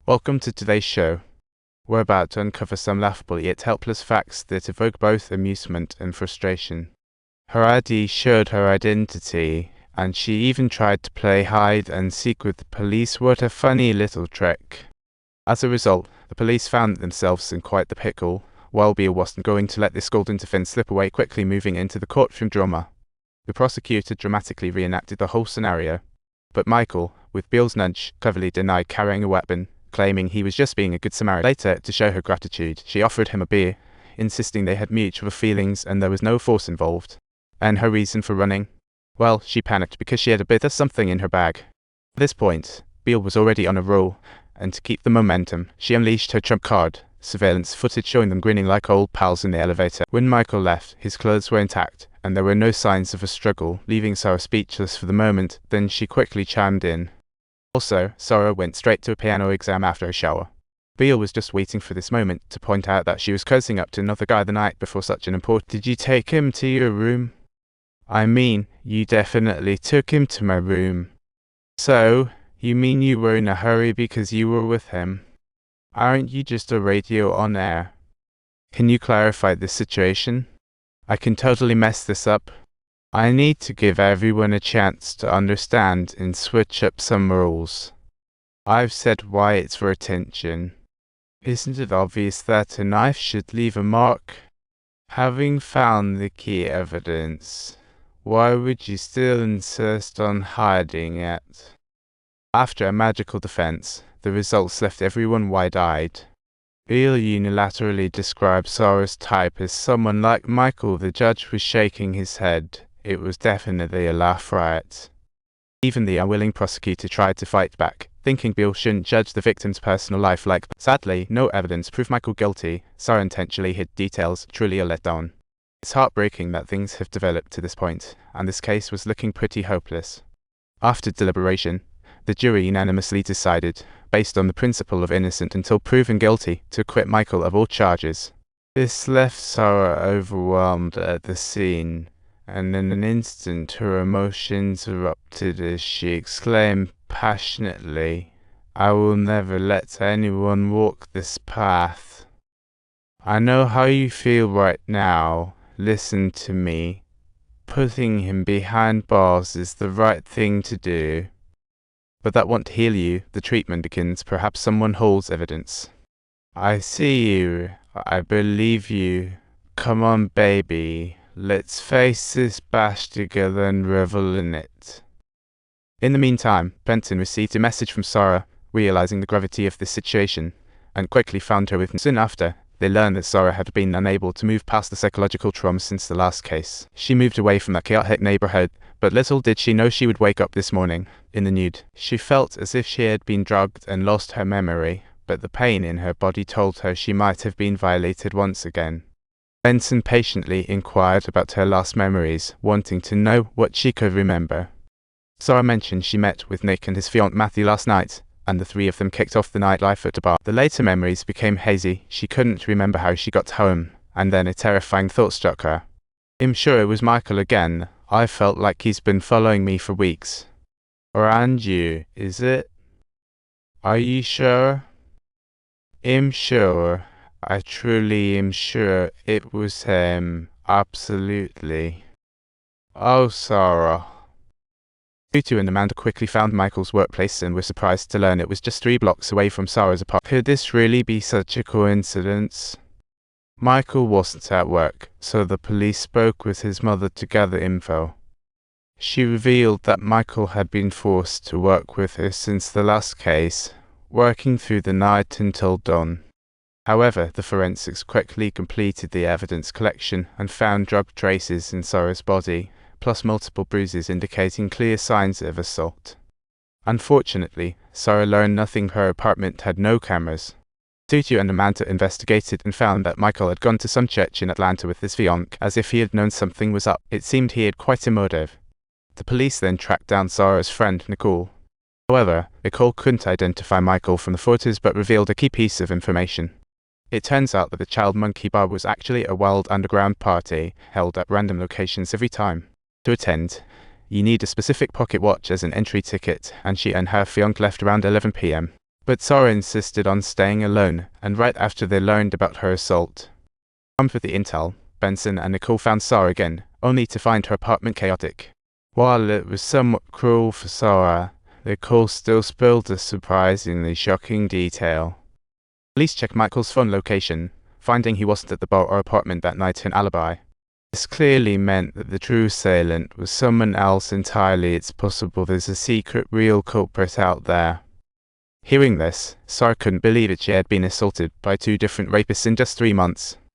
Welcome to today's show. We're about to uncover some laughable yet helpless facts that evoke both amusement and frustration. Her ID showed her identity, and she even tried to play hide and seek with the police. What a funny little trick. As a result, the police found themselves in quite the pickle, while Beale wasn't going to let this golden defense slip away, quickly moving into the courtroom drama. The prosecutor dramatically reenacted the whole scenario, but Michael, with Beale's nudge, cleverly denied carrying a weapon, claiming he was just being a good Samaritan. Later, to show her gratitude, she offered him a beer, insisting they had mutual feelings and there was no force involved. And her reason for running? Well, she panicked because she had a bit of something in her bag. At this point, Beale was already on a roll, and to keep the momentum, she unleashed her trump card, surveillance footage showing them grinning like old pals in the elevator. When Michael left, his clothes were intact, and there were no signs of a struggle, leaving Sarah speechless for the moment. Then she quickly chimed in. Also, Sarah went straight to a piano exam after a shower. Beale was just waiting for this moment to point out that she was cozying up to another guy the night before such an important— Did you take him to your room? I mean, you definitely took him to my room. So, you mean you were in a hurry because you were with him? Aren't you just a radio on air? Can you clarify this situation? I can totally mess this up. I need to give everyone a chance to understand and switch up some rules. I've said why it's for attention. Isn't it obvious that a knife should leave a mark? Having found the key evidence, why would you still insist on hiding it? After a magical defense, the results left everyone wide-eyed. Beale unilaterally described Sarah's type as someone like Michael. The judge was shaking his head. It was definitely a laugh riot. Even the unwilling prosecutor tried to fight back, thinking Beale shouldn't judge the victim's personal life like that. Sadly, no evidence proved Michael guilty. Sarah intentionally hid details, truly a letdown. It's heartbreaking that things have developed to this point, and this case was looking pretty hopeless. After deliberation, the jury unanimously decided, based on the principle of innocent until proven guilty, to acquit Michael of all charges. This left Sarah overwhelmed at the scene, and in an instant her emotions erupted as she exclaimed passionately, "I will never let anyone walk this path. I know how you feel right now. Listen to me. Putting him behind bars is the right thing to do. But that won't heal you. The treatment begins. Perhaps someone holds evidence." I see you. I believe you. Come on, baby. Let's face this bash together and revel in it. In the meantime, Benton received a message from Sarah, realizing the gravity of the situation, and quickly found her with him. Soon after, they learned that Sarah had been unable to move past the psychological trauma since the last case. She moved away from that chaotic neighborhood, but little did she know she would wake up this morning, in the nude. She felt as if she had been drugged and lost her memory, but the pain in her body told her she might have been violated once again. Benson patiently inquired about her last memories, wanting to know what she could remember. Sarah mentioned she met with Nick and his fiancé Matthew last night, and the three of them kicked off the nightlife at a bar. The later memories became hazy. She couldn't remember how she got home, and then a terrifying thought struck her. I'm sure it was Michael again. I felt like he's been following me for weeks. And you, is it? Are you sure? I'm sure. I truly am sure it was him. Absolutely. Oh, Sarah. Tutu and Amanda quickly found Michael's workplace and were surprised to learn it was just 3 blocks away from Sarah's apartment. Could this really be such a coincidence? Michael wasn't at work, so the police spoke with his mother to gather info. She revealed that Michael had been forced to work with her since the last case, working through the night until dawn. However, the forensics quickly completed the evidence collection and found drug traces in Sarah's body, plus multiple bruises indicating clear signs of assault. Unfortunately, Sarah learned nothing. Her apartment had no cameras. Tutu and Amanda investigated and found that Michael had gone to some church in Atlanta with his fiancée, as if he had known something was up. It seemed he had quite a motive. The police then tracked down Sarah's friend, Nicole. However, Nicole couldn't identify Michael from the photos but revealed a key piece of information. It turns out that the Child Monkey Bar was actually a wild underground party held at random locations every time. To attend, you need a specific pocket watch as an entry ticket, and she and her fiancé left around 11 p.m. But Sarah insisted on staying alone, and right after they learned about her assault. Armed with the intel, Benson and Nicole found Sarah again, only to find her apartment chaotic. While it was somewhat cruel for Sarah, Nicole still spilled a surprisingly shocking detail. Police checked Michael's phone location, finding he wasn't at the bar or apartment that night to an alibi. This clearly meant that the true assailant was someone else entirely. It's possible there's a secret real culprit out there. Hearing this, Sarah couldn't believe it. She had been assaulted by 2 different rapists in just 3 months.